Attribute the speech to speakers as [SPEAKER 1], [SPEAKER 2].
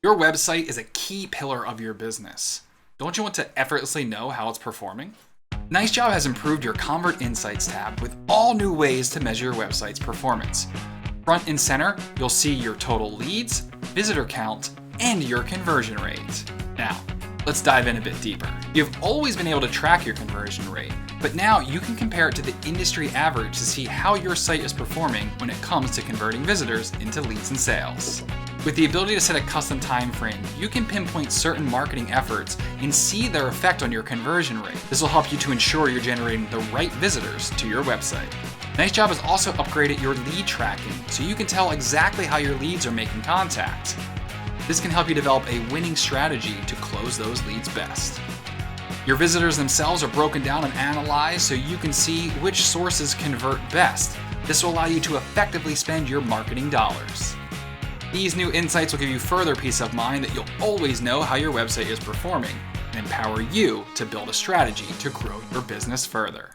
[SPEAKER 1] Your website is a key pillar of your business. Don't you want to effortlessly know how it's performing? NiceJob has improved your Convert Insights tab with all new ways to measure your website's performance. Front and center, you'll see your total leads, visitor count, and your conversion rate. Now, let's dive in a bit deeper. You've always been able to track your conversion rate, but now you can compare it to the industry average to see how your site is performing when it comes to converting visitors into leads and sales. With the ability to set a custom time frame, you can pinpoint certain marketing efforts and see their effect on your conversion rate. This will help you to ensure you're generating the right visitors to your website. NiceJob has also upgraded your lead tracking, so you can tell exactly how your leads are making contact. This can help you develop a winning strategy to close those leads best. Your visitors themselves are broken down and analyzed so you can see which sources convert best. This will allow you to effectively spend your marketing dollars. These new insights will give you further peace of mind that you'll always know how your website is performing and empower you to build a strategy to grow your business further.